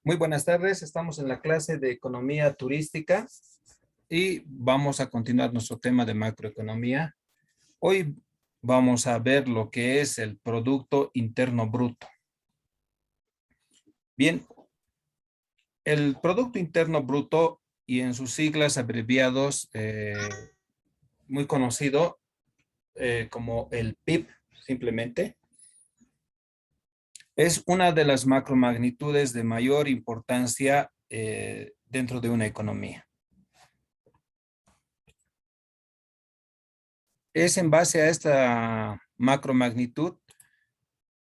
Muy buenas tardes, estamos en la clase de economía turística y vamos a continuar nuestro tema de macroeconomía. Hoy vamos a ver lo que es el Producto Interno Bruto. Bien, el Producto Interno Bruto y en sus siglas abreviados, muy conocido como el PIB, simplemente, es una de las macromagnitudes de mayor importancia dentro de una economía. Es en base a esta macromagnitud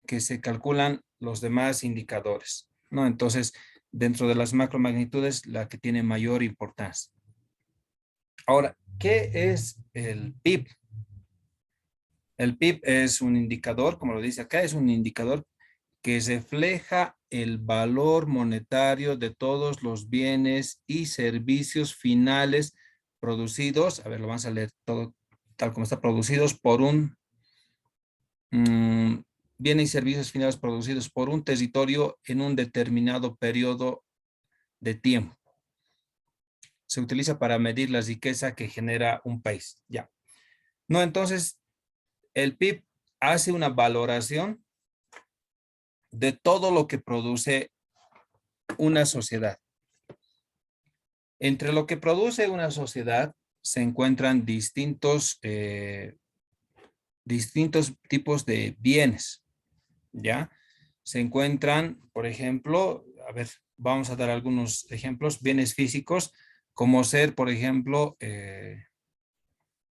que se calculan los demás indicadores, ¿no? Entonces, dentro de las macromagnitudes, la que tiene mayor importancia. Ahora, ¿qué es el PIB? El PIB es un indicador, como lo dice acá, es un indicador que refleja el valor monetario de todos los bienes y servicios finales producidos, a ver, lo vamos a leer todo tal como está, producidos por un bienes y servicios finales producidos por un territorio en un determinado periodo de tiempo. Se utiliza para medir la riqueza que genera un país. Ya. No, entonces, el PIB hace una valoración de todo lo que produce una sociedad. Entre lo que produce una sociedad se encuentran distintos tipos de bienes, ¿ya? Se encuentran, por ejemplo, a ver, vamos a dar algunos ejemplos, bienes físicos, como ser, por ejemplo,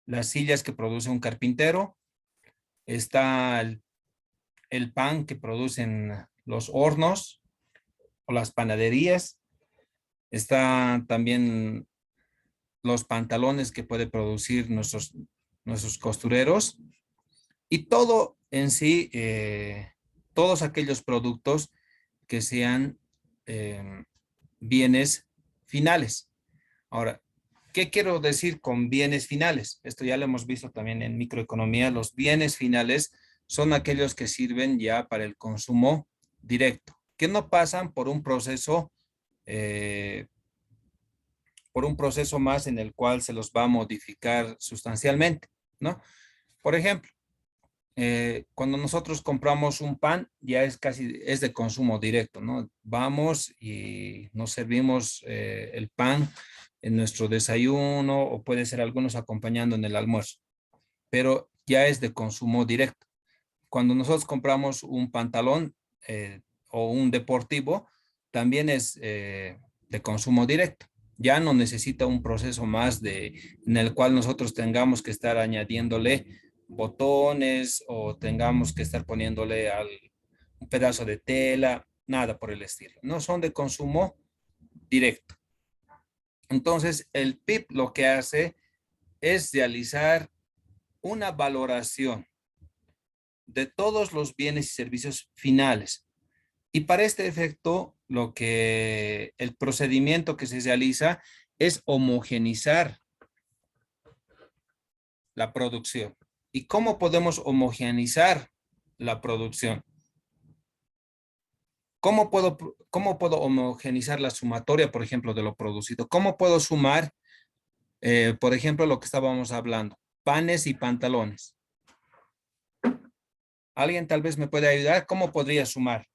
las sillas que produce un carpintero, está el pan que producen los hornos o las panaderías, está también los pantalones que puede producir nuestros costureros y todo en sí, todos aquellos productos que sean bienes finales. Ahora, ¿qué quiero decir con bienes finales? Esto ya lo hemos visto también en microeconomía. Los bienes finales son aquellos que sirven ya para el consumo directo, que no pasan eh, por un proceso más en el cual se los va a modificar sustancialmente, ¿no? Por ejemplo, cuando nosotros compramos un pan, ya es de consumo directo, ¿no? Vamos y nos servimos el pan en nuestro desayuno o puede ser algunos acompañando en el almuerzo, pero ya es de consumo directo. Cuando nosotros compramos un pantalón o un deportivo, también es de consumo directo. Ya no necesita un proceso más en el cual nosotros tengamos que estar añadiéndole botones o tengamos que estar poniéndole un pedazo de tela, nada por el estilo. No son de consumo directo. Entonces, el PIB lo que hace es realizar una valoración de todos los bienes y servicios finales. Y para este efecto, el procedimiento que se realiza es homogenizar la producción. ¿Y cómo podemos homogeneizar la producción? ¿Cómo puedo homogeneizar la sumatoria, por ejemplo, de lo producido? ¿Cómo puedo sumar, por ejemplo, lo que estábamos hablando? Panes y pantalones. ¿Alguien tal vez me puede ayudar? ¿Cómo podría sumar?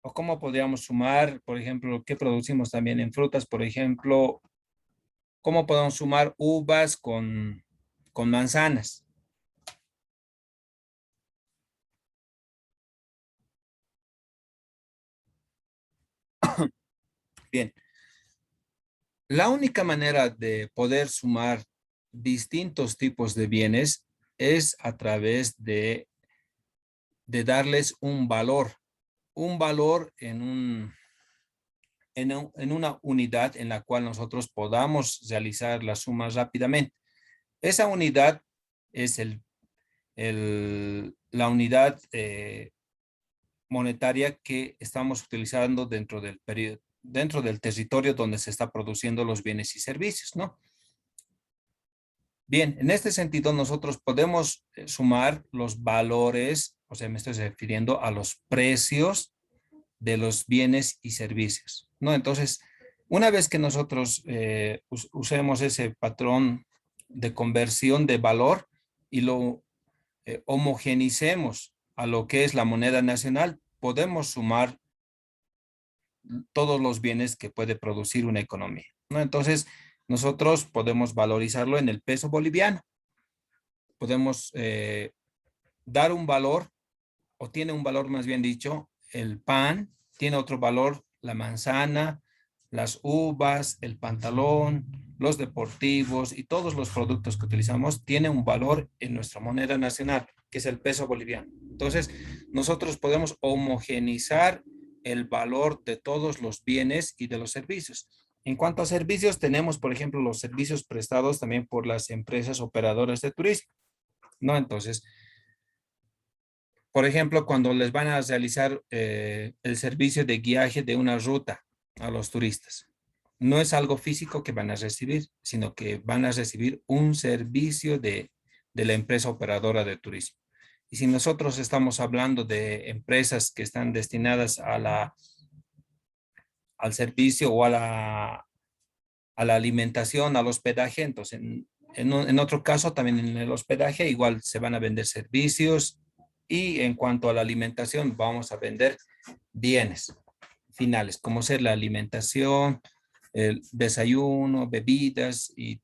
¿O cómo podríamos sumar, por ejemplo, qué producimos también en frutas? Por ejemplo, ¿cómo podemos sumar uvas con manzanas? Bien, la única manera de poder sumar distintos tipos de bienes es a través de darles un valor en una unidad en la cual nosotros podamos realizar la suma rápidamente. Esa unidad es la unidad monetaria que estamos utilizando dentro del territorio donde se está produciendo los bienes y servicios, ¿no? Bien, en este sentido nosotros podemos sumar los valores, o sea, me estoy refiriendo a los precios de los bienes y servicios, ¿no? Entonces, una vez que nosotros usemos ese patrón de conversión de valor y lo homogeneicemos a lo que es la moneda nacional, podemos sumar todos los bienes que puede producir una economía, ¿no? Entonces, nosotros podemos valorizarlo en el peso boliviano. Podemos dar un valor, o tiene un valor más bien dicho, el pan, tiene otro valor la manzana, las uvas, el pantalón, los deportivos y todos los productos que utilizamos tienen un valor en nuestra moneda nacional, que es el peso boliviano. Entonces, nosotros podemos homogeneizar el valor de todos los bienes y de los servicios. En cuanto a servicios, tenemos, por ejemplo, los servicios prestados también por las empresas operadoras de turismo, ¿no? Entonces, por ejemplo, cuando les van a realizar el servicio de guiaje de una ruta a los turistas, no es algo físico que van a recibir, sino que van a recibir un servicio de la empresa operadora de turismo. Y si nosotros estamos hablando de empresas que están destinadas al servicio o a la alimentación, al hospedaje, entonces en otro caso también en el hospedaje igual se van a vender servicios y en cuanto a la alimentación vamos a vender bienes finales, como ser la alimentación, el desayuno, bebidas y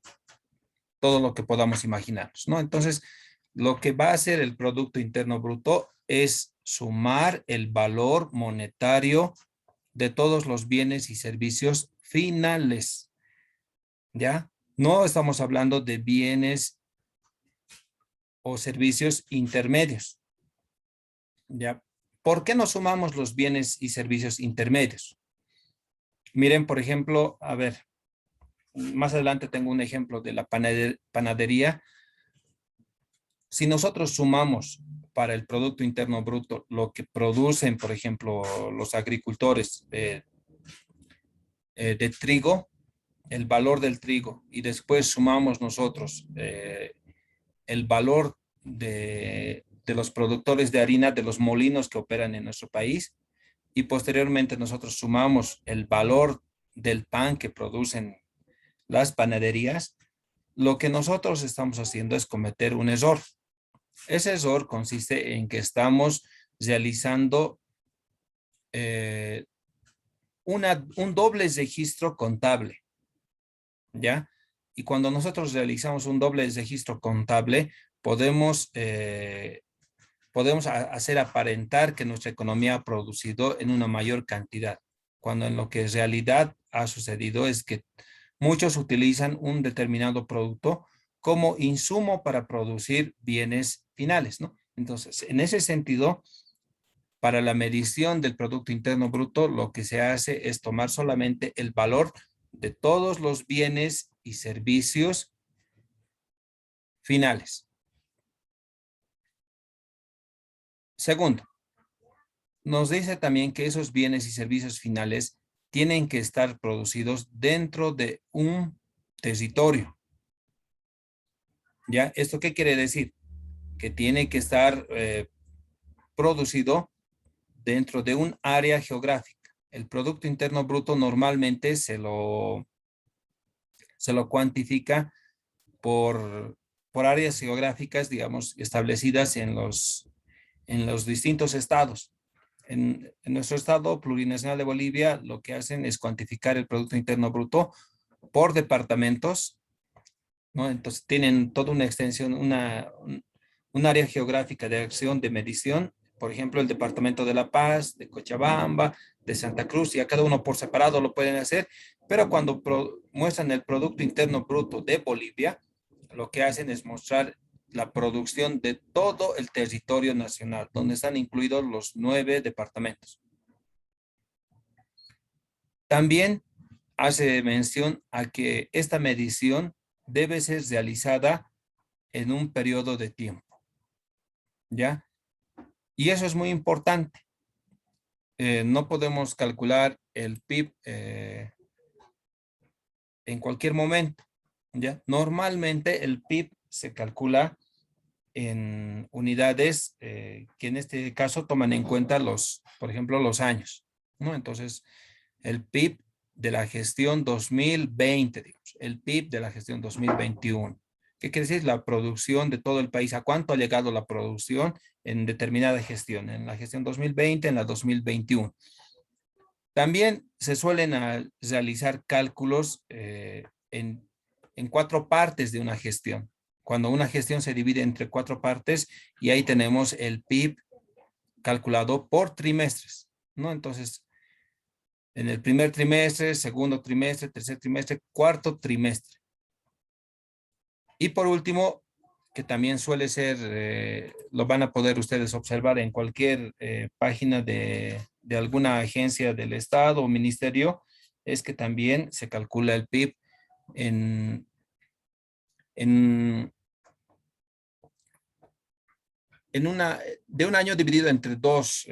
todo lo que podamos imaginarnos, ¿no? Entonces, lo que va a hacer el Producto Interno Bruto es sumar el valor monetario de todos los bienes y servicios finales, ¿ya? No estamos hablando de bienes o servicios intermedios, ¿ya? ¿Por qué no sumamos los bienes y servicios intermedios? Miren, por ejemplo, a ver, más adelante tengo un ejemplo de la panadería. Si nosotros sumamos para el Producto Interno Bruto lo que producen, por ejemplo, los agricultores de trigo, el valor del trigo, y después sumamos nosotros el valor de los productores de harina, de los molinos que operan en nuestro país, y posteriormente nosotros sumamos el valor del pan que producen las panaderías, lo que nosotros estamos haciendo es cometer un error. Ese error consiste en que estamos realizando eh, un doble registro contable, ¿ya? Y cuando nosotros realizamos un doble registro contable, podemos hacer aparentar que nuestra economía ha producido en una mayor cantidad, cuando en lo que en realidad ha sucedido es que muchos utilizan un determinado producto como insumo para producir bienes finales, ¿no? Entonces, en ese sentido, para la medición del Producto Interno Bruto, lo que se hace es tomar solamente el valor de todos los bienes y servicios finales. Segundo, nos dice también que esos bienes y servicios finales tienen que estar producidos dentro de un territorio. ¿Ya? ¿Esto qué quiere decir? Que tiene que estar producido dentro de un área geográfica. El Producto Interno Bruto normalmente se lo cuantifica por áreas geográficas, digamos, establecidas en los distintos estados. En nuestro estado plurinacional de Bolivia, lo que hacen es cuantificar el Producto Interno Bruto por departamentos, ¿no? Entonces tienen toda una extensión, un área geográfica de acción de medición, por ejemplo, el departamento de La Paz, de Cochabamba, de Santa Cruz, y a cada uno por separado lo pueden hacer, pero cuando muestran el Producto Interno Bruto de Bolivia, lo que hacen es mostrar la producción de todo el territorio nacional, donde están incluidos los 9 departamentos. También hace mención a que esta medición debe ser realizada en un periodo de tiempo, ¿ya? Y eso es muy importante. No podemos calcular el PIB en cualquier momento, ¿ya? Normalmente el PIB se calcula en unidades que en este caso toman en cuenta por ejemplo, los años, ¿no? Entonces, el PIB de la gestión 2020, digamos, el PIB de la gestión 2021. ¿Qué quiere decir? La producción de todo el país. ¿A cuánto ha llegado la producción en determinada gestión? En la gestión 2020, en la 2021. También se suelen realizar cálculos en cuatro partes de una gestión. Cuando una gestión se divide entre cuatro partes y ahí tenemos el PIB calculado por trimestres, ¿no? Entonces, en el primer trimestre, segundo trimestre, tercer trimestre, cuarto trimestre. Y por último, que también suele ser, lo van a poder ustedes observar en cualquier página de alguna agencia del Estado o ministerio, es que también se calcula el PIB en, en, de un año dividido entre dos,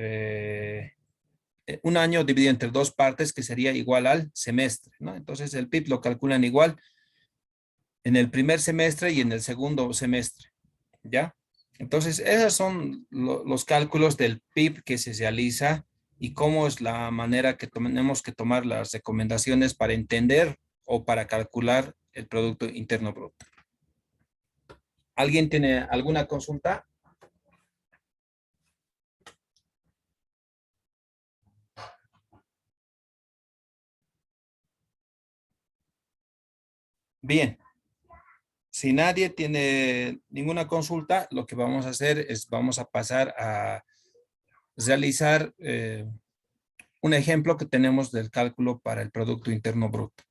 un año dividido entre dos partes que sería igual al semestre, ¿no? Entonces el PIB lo calculan igual en el primer semestre y en el segundo semestre, ¿ya? Entonces, esos son los cálculos del PIB que se realiza y cómo es la manera que tenemos que tomar las recomendaciones para entender o para calcular el Producto Interno Bruto. ¿Alguien tiene alguna consulta? Bien, si nadie tiene ninguna consulta, lo que vamos a hacer es vamos a pasar a realizar un ejemplo que tenemos del cálculo para el Producto Interno Bruto.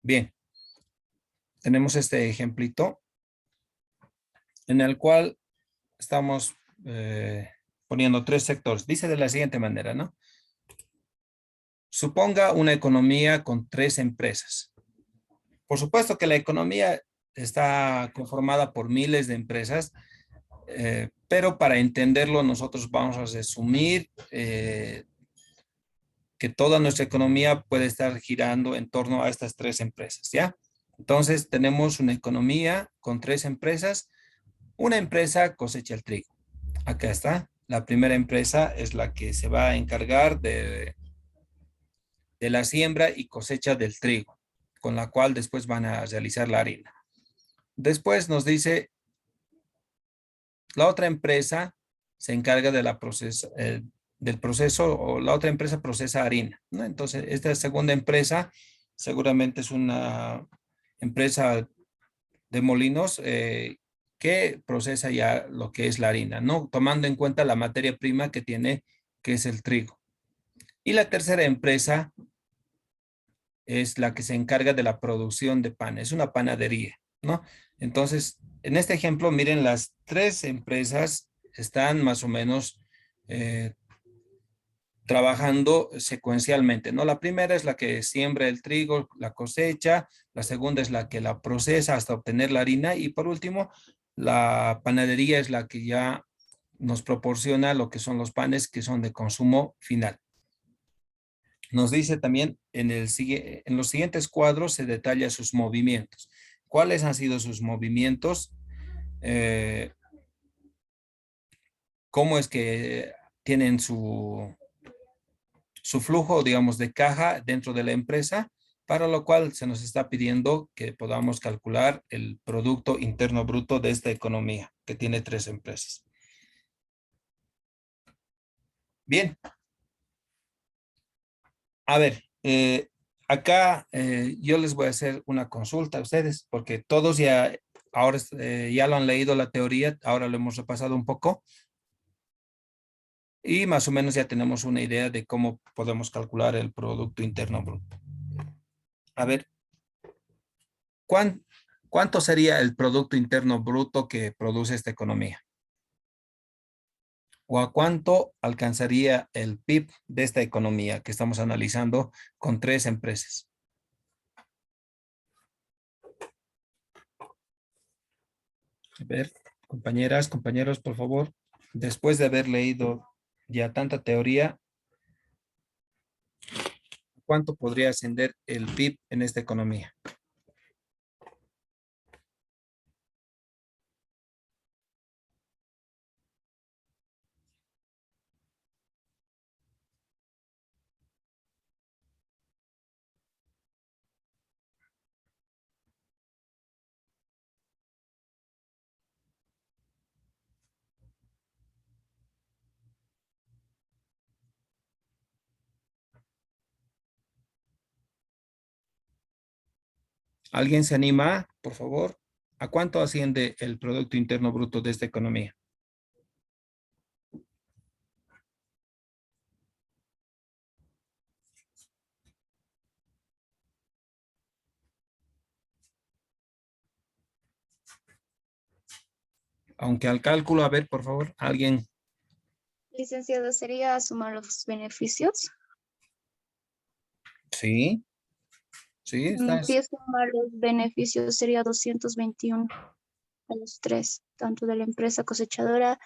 Bien, tenemos este ejemplito en el cual estamos poniendo tres sectores. Dice de la siguiente manera, ¿no? Suponga una economía con tres empresas. Por supuesto que la economía está conformada por miles de empresas, pero para entenderlo nosotros vamos a resumir que toda nuestra economía puede estar girando en torno a estas tres empresas, ¿ya? Entonces tenemos una economía con tres empresas. Una empresa cosecha el trigo. Acá está. La primera empresa es la que se va a encargar de la siembra y cosecha del trigo, con la cual después van a realizar la harina. Después nos dice, la otra empresa se encarga de del proceso o la otra empresa procesa harina, ¿no? Entonces, esta segunda empresa seguramente es una empresa de molinos que procesa ya lo que es la harina, ¿no? Tomando en cuenta la materia prima que tiene, que es el trigo. Y la tercera empresa es la que se encarga de la producción de pan, es una panadería, ¿no? Entonces, en este ejemplo, miren, las tres empresas están más o menos eh, trabajando secuencialmente, ¿no? La primera es la que siembra el trigo, la cosecha, la segunda es la que la procesa hasta obtener la harina y por último, la panadería es la que ya nos proporciona lo que son los panes que son de consumo final. Nos dice también en los siguientes cuadros se detalla sus movimientos. ¿Cuáles han sido sus movimientos? Eh, ¿Cómo es que tienen su flujo, digamos, de caja dentro de la empresa? Para lo cual se nos está pidiendo que podamos calcular el Producto Interno Bruto de esta economía, que tiene tres empresas. Bien, a ver, acá yo les voy a hacer una consulta a ustedes, porque todos ya, ahora ya lo han leído la teoría, ahora lo hemos repasado un poco, y más o menos ya tenemos una idea de cómo podemos calcular el Producto Interno Bruto. A ver, ¿cuán- ¿cuánto sería el Producto Interno Bruto que produce esta economía? ¿O a cuánto alcanzaría el PIB de esta economía que estamos analizando con tres empresas? A ver, compañeras, compañeros, por favor, después de haber leído ya tanta teoría, ¿cuánto podría ascender el PIB en esta economía? ¿Alguien se anima, por favor? ¿A cuánto asciende el Producto Interno Bruto de esta economía? Aunque al cálculo, a ver, por favor, alguien. Licenciado, ¿sería sumar los beneficios? Sí, sí, Si estás. es sumar los beneficios sería 221 a los tres, tanto de la empresa cosechadora,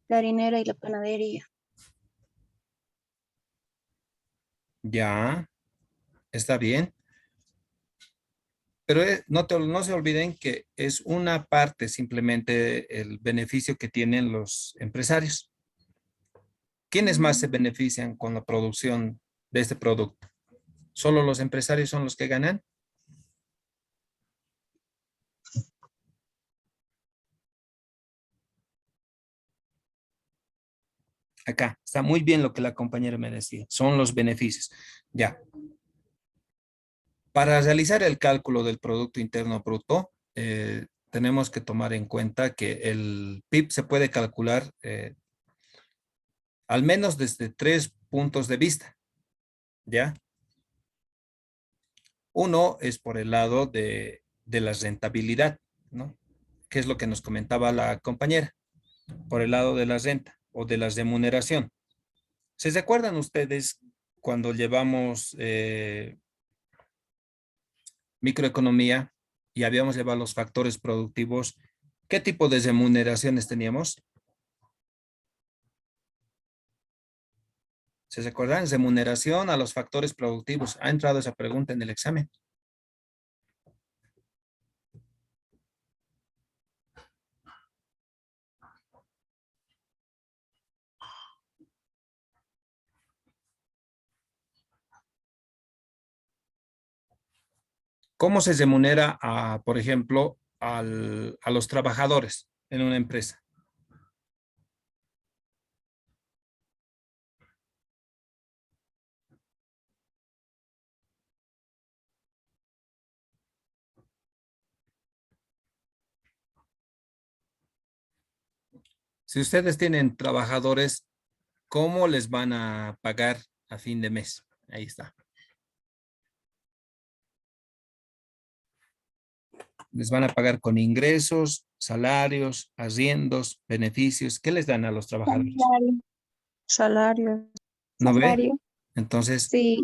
la harinera y la panadería. Ya, está bien. Pero no se olviden que es una parte simplemente el beneficio que tienen los empresarios. ¿Quiénes más se benefician con la producción de este producto? ¿Solo los empresarios son los que ganan? Acá está muy bien lo que la compañera me decía. Son los beneficios. Ya. Para realizar el cálculo del Producto Interno Bruto, tenemos que tomar en cuenta que el PIB se puede calcular al menos desde tres puntos de vista, ¿ya? Uno es por el lado de la rentabilidad, ¿no? ¿Qué es lo que nos comentaba la compañera? Por el lado de la renta o de la remuneración. ¿Se recuerdan ustedes cuando llevamos microeconomía y habíamos llevado los factores productivos? ¿Qué tipo de remuneraciones teníamos? ¿Se recuerdan? Remuneración a los factores productivos. Ha entrado esa pregunta en el examen. ¿Cómo se remunera a, por ejemplo, a los trabajadores en una empresa? Si ustedes tienen trabajadores, ¿cómo les van a pagar a fin de mes? Ahí está. Les van a pagar con ingresos, salarios, arriendos, beneficios. ¿Qué les dan a los trabajadores? Salario. Salario. ¿No ve? Salario. Entonces, Sí.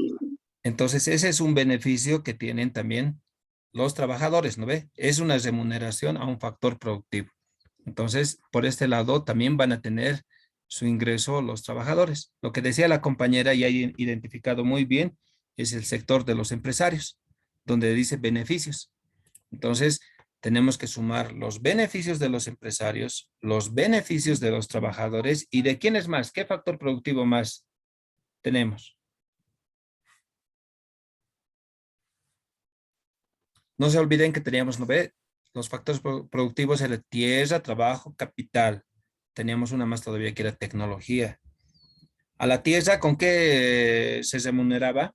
entonces ese es un beneficio que tienen también los trabajadores, ¿no ve? Es una remuneración a un factor productivo. Entonces, por este lado también van a tener su ingreso los trabajadores. Lo que decía la compañera y ha identificado muy bien es el sector de los empresarios, donde dice beneficios. Entonces, tenemos que sumar los beneficios de los empresarios, los beneficios de los trabajadores y de quiénes más, qué factor productivo más tenemos. No se olviden que teníamos, ¿no ve? Los factores productivos eran tierra, trabajo, capital. Teníamos una más todavía que era tecnología. A la tierra, ¿con qué se remuneraba?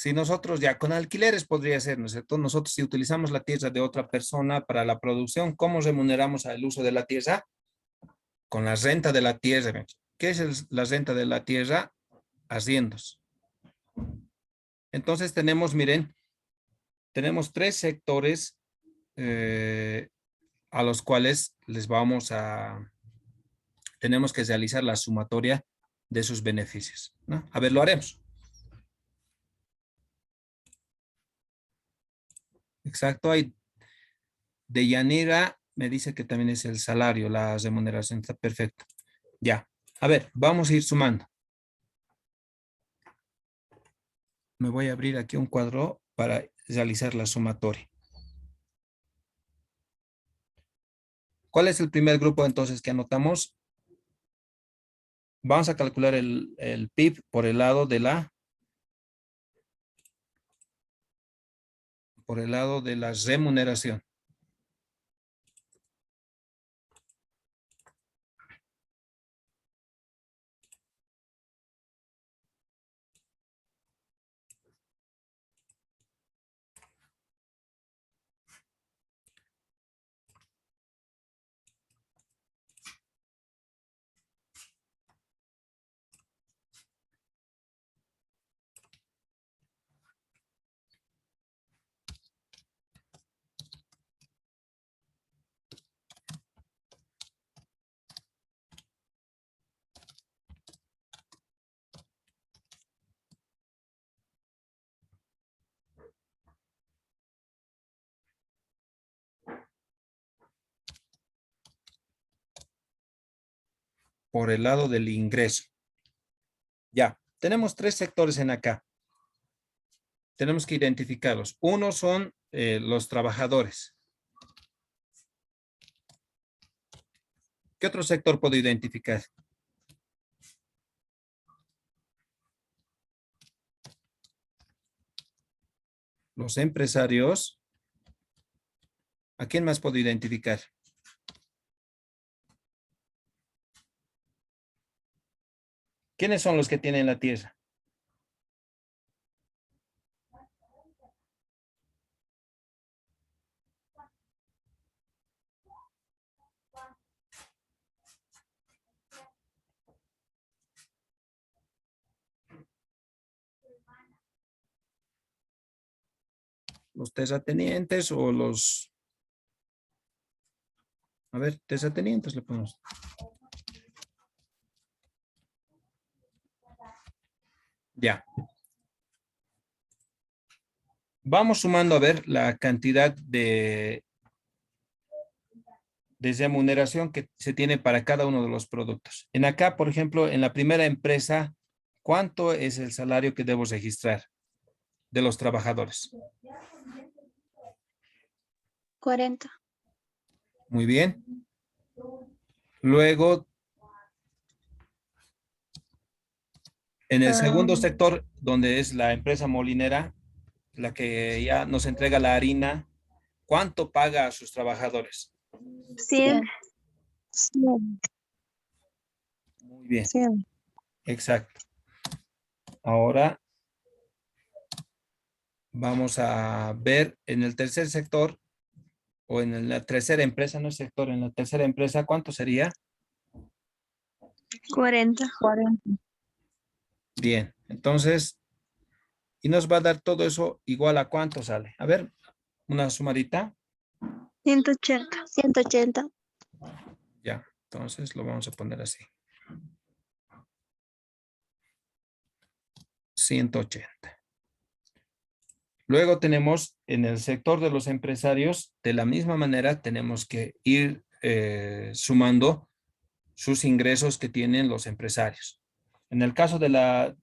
Si nosotros ya con alquileres podría ser, ¿no es cierto? Nosotros si utilizamos la tierra de otra persona para la producción, ¿cómo remuneramos al uso de la tierra? Con la renta de la tierra. ¿Qué es la renta de la tierra? Haciendos. Entonces tenemos, miren, tenemos tres sectores eh, a los cuales tenemos que realizar la sumatoria de sus beneficios, ¿no? A ver, lo haremos. Exacto, hay de Yanira me dice que también es el salario, la remuneración está perfecto. Ya, a ver, vamos a ir sumando. Me voy a abrir aquí un cuadro para realizar la sumatoria. ¿Cuál es el primer grupo entonces que anotamos? Vamos a calcular el PIB por el lado de por el lado de la remuneración. Por el lado del ingreso. Ya, tenemos 3 sectores en acá. Tenemos que identificarlos. Uno son los trabajadores. ¿Qué otro sector puedo identificar? Los empresarios. ¿A quién más puedo identificar? ¿Quiénes son los que tienen la tierra? Los terratenientes o los... A ver, terratenientes le ponemos. Ya. Vamos sumando a ver la cantidad de remuneración que se tiene para cada uno de los productos. En acá, por ejemplo, en la primera empresa, ¿cuánto es el salario que debo registrar de los trabajadores? 40. Muy bien. Luego, en el segundo sector, donde es la empresa molinera, la que ya nos entrega la harina, ¿cuánto paga a sus trabajadores? 100. 100. Muy bien, 100. exacto. Ahora vamos a ver en el tercer sector o en la tercera empresa, no es sector, en la tercera empresa, ¿cuánto sería? 40. 40. Bien, entonces, y nos va a dar todo eso igual a cuánto sale. A ver, una sumadita. 180. 180. Ya, entonces lo vamos a poner así. 180. Luego tenemos en el sector de los empresarios, de la misma manera tenemos que ir sumando sus ingresos que tienen los empresarios. En el caso de la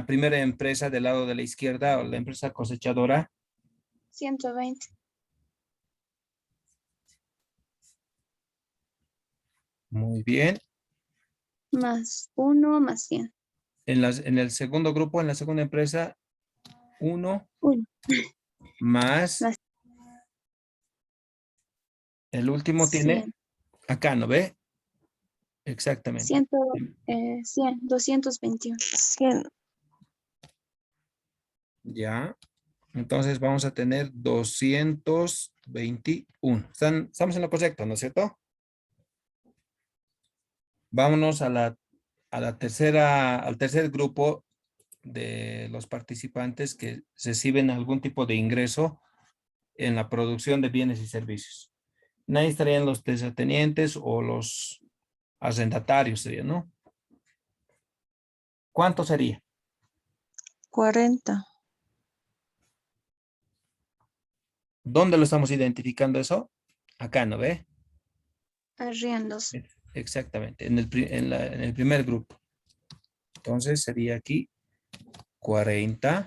primera empresa del lado de la izquierda, o la empresa cosechadora, 120. muy bien. Más 1 más 100. En el segundo grupo, en la segunda empresa, 1 1. más, Más. el último tiene, 100. acá, ¿no ve? Exactamente. 100. 100. 221. 100. Ya. Entonces vamos a tener 221. Estamos en lo correcto, ¿no es cierto? Vámonos a la tercera, al tercer grupo de los participantes que reciben algún tipo de ingreso en la producción de bienes y servicios. Ahí estarían los terratenientes o los arrendatarios, sería, ¿no? ¿Cuánto sería? 40. ¿Dónde lo estamos identificando eso? Acá, ¿no ve? Arriendos. Exactamente, en el primer grupo. Entonces sería aquí 40.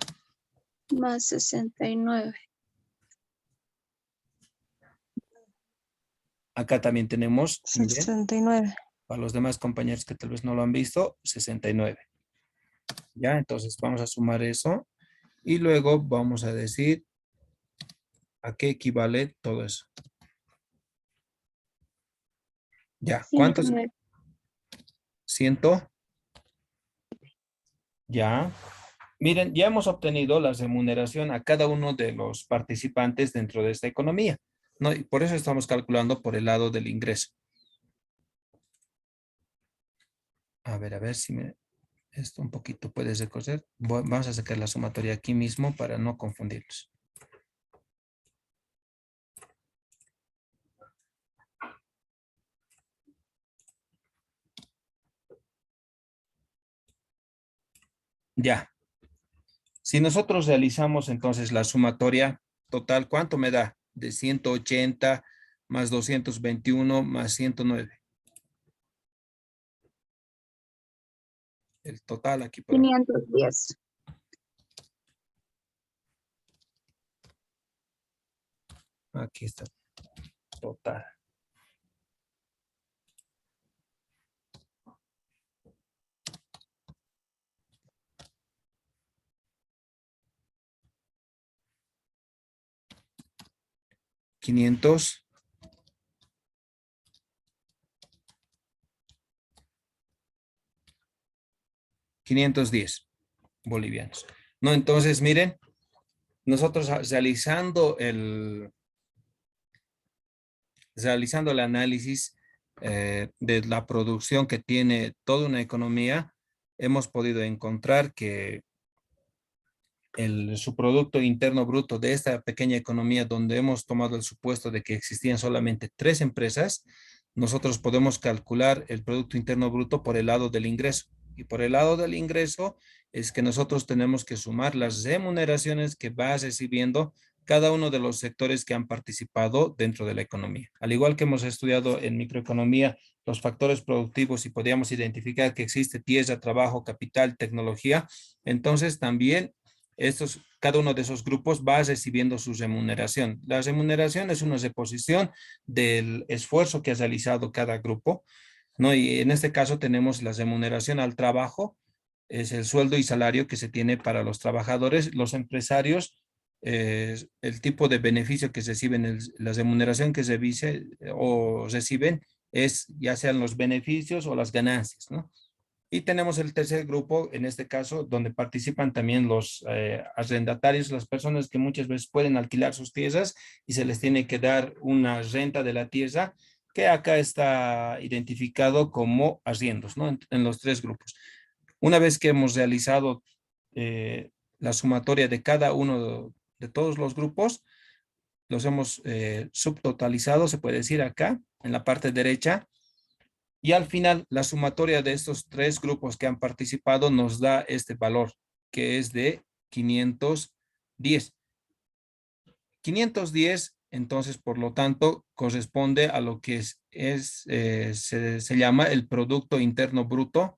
Más 69. Acá también tenemos, miren, 69. para los demás compañeros que tal vez no lo han visto, 69. Ya, entonces vamos a sumar eso. Y luego vamos a decir ¿A qué equivale todo eso? Ya, ¿cuántos? 109. 100. Ya. Miren, ya hemos obtenido la remuneración a cada uno de los participantes dentro de esta economía, ¿no? Y por eso estamos calculando por el lado del ingreso. A ver si me... Esto un poquito puedes recoger. Vamos a sacar la sumatoria aquí mismo para no confundirlos. Ya. Si nosotros realizamos entonces la sumatoria total, ¿cuánto me da? De 180 más 221 más 109. El total aquí por 510. aquí está. Total. $500. 510 bolivianos. No, entonces miren, nosotros realizando el análisis de la producción que tiene toda una economía, hemos podido encontrar que su Producto Interno Bruto de esta pequeña economía, donde hemos tomado el supuesto de que existían solamente 3 empresas, nosotros podemos calcular el Producto Interno Bruto por el lado del ingreso. Y por el lado del ingreso es que nosotros tenemos que sumar las remuneraciones que va recibiendo cada uno de los sectores que han participado dentro de la economía. Al igual que hemos estudiado en microeconomía los factores productivos y podríamos identificar que existe tierra, trabajo, capital, tecnología, entonces también cada uno de esos grupos va recibiendo su remuneración. La remuneración es una reposición del esfuerzo que ha realizado cada grupo, ¿no? Y en este caso tenemos la remuneración al trabajo, es el sueldo y salario que se tiene para los trabajadores, los empresarios, el tipo de beneficio que reciben, la remuneración que reciben es ya sean los beneficios o las ganancias, ¿no? Y tenemos el tercer grupo, en este caso, donde participan también los arrendatarios, las personas que muchas veces pueden alquilar sus tierras y se les tiene que dar una renta de la tierra, que acá está identificado como arriendos, ¿no? En los 3 grupos. Una vez que hemos realizado la sumatoria de cada uno de todos los grupos, los hemos subtotalizado, se puede decir acá, en la parte derecha, y al final, la sumatoria de estos 3 grupos que han participado nos da este valor, que es de 510. 510, entonces, por lo tanto, corresponde a lo que se llama el Producto Interno Bruto,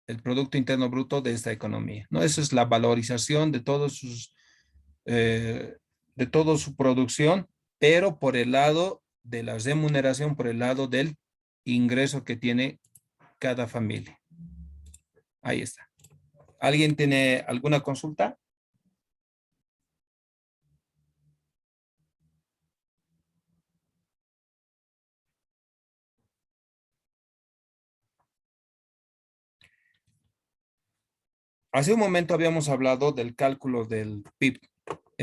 el Producto Interno Bruto de esta economía, ¿no? Eso es la valorización eh, de toda su producción, pero por el lado de la remuneración, por el lado del ingreso que tiene cada familia. Ahí está. ¿Alguien tiene alguna consulta? Hace un momento habíamos hablado del cálculo del PIB.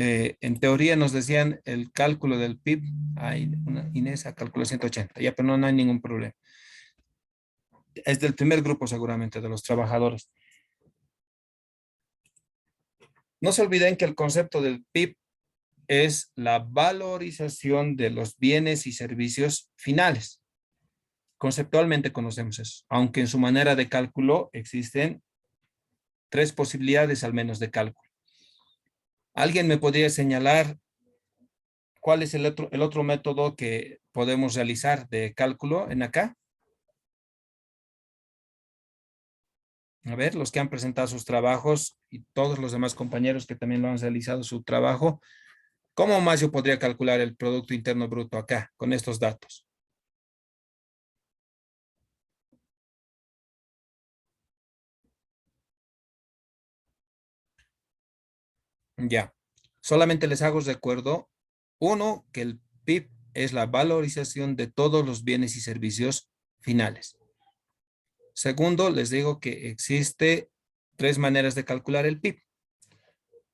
En teoría nos decían el cálculo del PIB. Ay, Inés calculó 180, ya, pero no hay ningún problema. Es del primer grupo seguramente, de los trabajadores. No se olviden que el concepto del PIB es la valorización de los bienes y servicios finales. Conceptualmente conocemos eso, aunque en su manera de cálculo existen 3 posibilidades al menos de cálculo. ¿Alguien me podría señalar cuál es el otro método que podemos realizar de cálculo en acá? A ver, los que han presentado sus trabajos y todos los demás compañeros que también lo han realizado su trabajo, ¿cómo más yo podría calcular el Producto Interno Bruto acá con estos datos? Ya. Solamente les hago recuerdo, uno, que el PIB es la valorización de todos los bienes y servicios finales. Segundo, les digo que existe 3 maneras de calcular el PIB.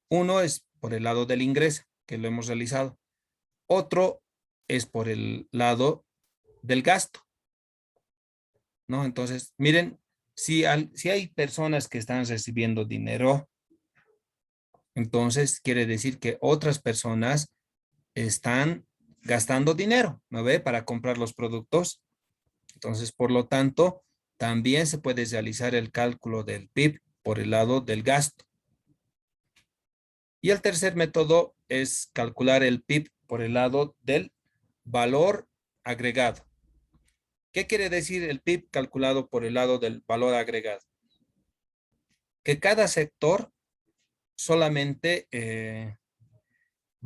Uno es por el lado del ingreso, que lo hemos realizado. Otro es por el lado del gasto, ¿no? Entonces, miren, si hay personas que están recibiendo dinero, entonces quiere decir que otras personas están gastando dinero, ¿no ve? Para comprar los productos. Entonces, por lo tanto, también se puede realizar el cálculo del PIB por el lado del gasto. Y el tercer método es calcular el PIB por el lado del valor agregado. ¿Qué quiere decir el PIB calculado por el lado del valor agregado? Que cada sector solamente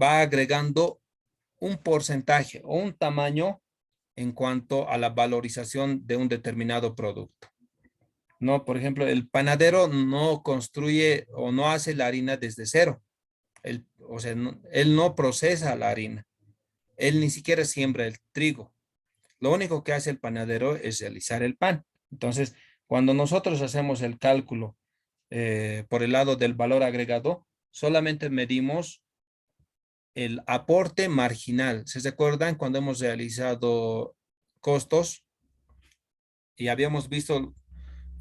va agregando un porcentaje o un tamaño en cuanto a la valorización de un determinado producto. No, por ejemplo, el panadero no construye o no hace la harina desde cero. O sea, él no procesa la harina. Él ni siquiera siembra el trigo. Lo único que hace el panadero es realizar el pan. Entonces, cuando nosotros hacemos el cálculo por el lado del valor agregado, solamente medimos el aporte marginal. ¿Se recuerdan cuando hemos realizado costos y habíamos visto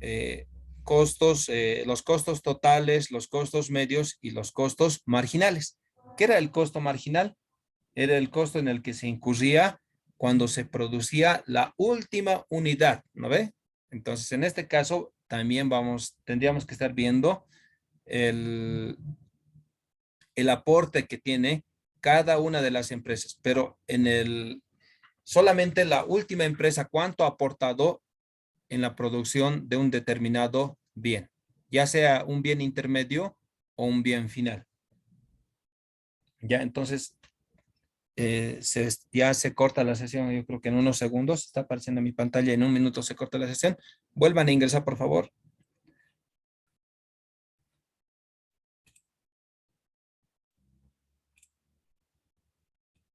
los costos totales, los costos medios y los costos marginales? ¿Qué era el costo marginal? Era el costo en el que se incurría cuando se producía la última unidad, ¿no ve? Entonces, en este caso, también tendríamos que estar viendo el aporte que tiene cada una de las empresas, pero solamente la última empresa, cuánto ha aportado en la producción de un determinado bien, ya sea un bien intermedio o un bien final. Ya, entonces, ya se corta la sesión, yo creo que en unos segundos, está apareciendo en mi pantalla, en un minuto se corta la sesión. Vuelvan a ingresar, por favor.